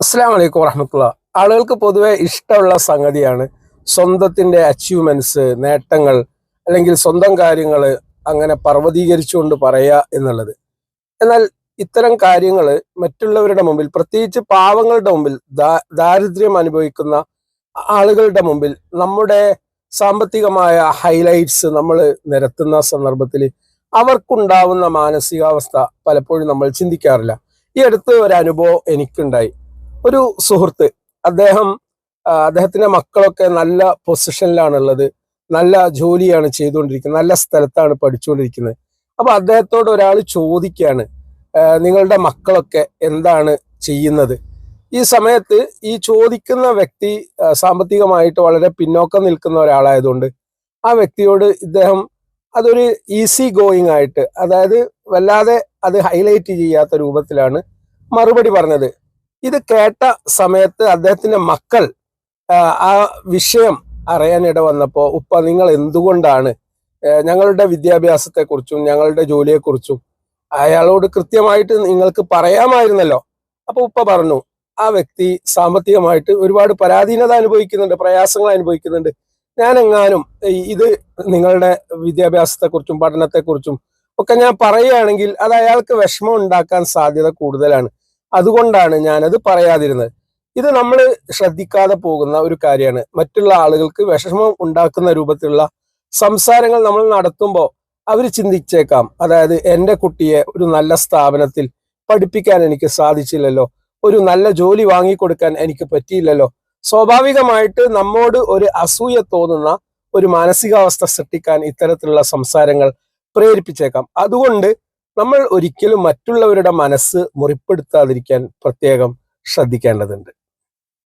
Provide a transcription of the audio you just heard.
അസ്സലാമു അലൈക്കും വറഹ്മത്തുള്ളാ. ആളുകൾക്ക് പൊതുവെ ഇഷ്ടമുള്ള സംഗതിയാണ് സ്വന്തത്തിന്റെ അച്ചീവ്മെന്റ്സ്, നേട്ടങ്ങൾ, അല്ലെങ്കിൽ സ്വന്തം കാര്യങ്ങൾ അങ്ങനെ പർവ്വതീകരിച്ചുകൊണ്ട് പറയുക എന്നുള്ളത്. എന്നാൽ ഇത്തരം കാര്യങ്ങൾ മറ്റുള്ളവരുടെ മുമ്പിൽ, പ്രത്യേകിച്ച് പാവങ്ങളുടെ മുമ്പിൽ, ദാരിദ്ര്യം അനുഭവിക്കുന്ന ആളുകളുടെ മുമ്പിൽ നമ്മുടെ സാമ്പത്തികമായ ഹൈലൈറ്റ്സ് നമ്മൾ നിരത്തുന്ന സന്ദർഭത്തിൽ അവർക്കുണ്ടാവുന്ന മാനസികാവസ്ഥ പലപ്പോഴും നമ്മൾ ചിന്തിക്കാറില്ല. ഈ അടുത്ത് ഒരു അനുഭവം എനിക്കുണ്ടായി. ഒരു സുഹൃത്ത്, അദ്ദേഹത്തിന്റെ മക്കളൊക്കെ നല്ല പൊസിഷനിലാണുള്ളത്, നല്ല ജോലിയാണ് ചെയ്തുകൊണ്ടിരിക്കുന്നത്, നല്ല സ്ഥലത്താണ് പഠിച്ചുകൊണ്ടിരിക്കുന്നത്. അപ്പൊ അദ്ദേഹത്തോട് ഒരാൾ ചോദിക്കുകയാണ്, നിങ്ങളുടെ മക്കളൊക്കെ എന്താണ് ചെയ്യുന്നത്? ഈ സമയത്ത് ഈ ചോദിക്കുന്ന വ്യക്തി സാമ്പത്തികമായിട്ട് വളരെ പിന്നോക്കം നിൽക്കുന്ന ഒരാളായതുകൊണ്ട് ആ വ്യക്തിയോട് ഇദ്ദേഹം അതൊരു ഈസി ഗോയിങ് ആയിട്ട്, അതായത് വല്ലാതെ അത് ഹൈലൈറ്റ് ചെയ്യാത്ത രൂപത്തിലാണ് മറുപടി പറഞ്ഞത്. ഇത് കേട്ട സമയത്ത് അദ്ദേഹത്തിന്റെ മക്കൾ ആ വിഷയം അറിയാനിട വന്നപ്പോൾ, ഉപ്പ നിങ്ങൾ എന്തുകൊണ്ടാണ് ഞങ്ങളുടെ വിദ്യാഭ്യാസത്തെക്കുറിച്ചും ഞങ്ങളുടെ ജോലിയെക്കുറിച്ചും അയാളോട് കൃത്യമായിട്ട് നിങ്ങൾക്ക് പറയാമായിരുന്നല്ലോ. അപ്പൊ ഉപ്പ പറഞ്ഞു, ആ വ്യക്തി സാമ്പത്തികമായിട്ട് ഒരുപാട് പരാധീനത അനുഭവിക്കുന്നുണ്ട്, പ്രയാസങ്ങൾ അനുഭവിക്കുന്നുണ്ട്. ഞാൻ എങ്ങാനും ഇത് നിങ്ങളുടെ വിദ്യാഭ്യാസത്തെക്കുറിച്ചും പഠനത്തെക്കുറിച്ചും ഒക്കെ ഞാൻ പറയുകയാണെങ്കിൽ അത് അയാൾക്ക് വിഷമം ഉണ്ടാക്കാൻ സാധ്യത കൂടുതലാണ്. അതുകൊണ്ടാണ് ഞാനത് പറയാതിരുന്നത്. ഇത് നമ്മൾ ശ്രദ്ധിക്കാതെ പോകുന്ന ഒരു കാര്യമാണ്. മറ്റുള്ള ആളുകൾക്ക് വിഷമം ഉണ്ടാക്കുന്ന രൂപത്തിലുള്ള സംസാരങ്ങൾ നമ്മൾ നടത്തുമ്പോൾ അവർ ചിന്തിച്ചേക്കാം, അതായത് എൻ്റെ കുട്ടിയെ ഒരു നല്ല സ്ഥാപനത്തിൽ പഠിപ്പിക്കാൻ എനിക്ക് സാധിച്ചില്ലല്ലോ, ഒരു നല്ല ജോലി വാങ്ങിക്കൊടുക്കാൻ എനിക്ക് പറ്റിയില്ലല്ലോ. സ്വാഭാവികമായിട്ട് നമ്മോട് ഒരു അസൂയ തോന്നുന്ന ഒരു മാനസികാവസ്ഥ സൃഷ്ടിക്കാൻ ഇത്തരത്തിലുള്ള സംസാരങ്ങൾ പ്രേരിപ്പിച്ചേക്കാം. അതുകൊണ്ട് നമ്മൾ ഒരിക്കലും മറ്റുള്ളവരുടെ മനസ്സ് മുറിപ്പെടുത്താതിരിക്കാൻ പ്രത്യേകം ശ്രദ്ധിക്കേണ്ടതുണ്ട്.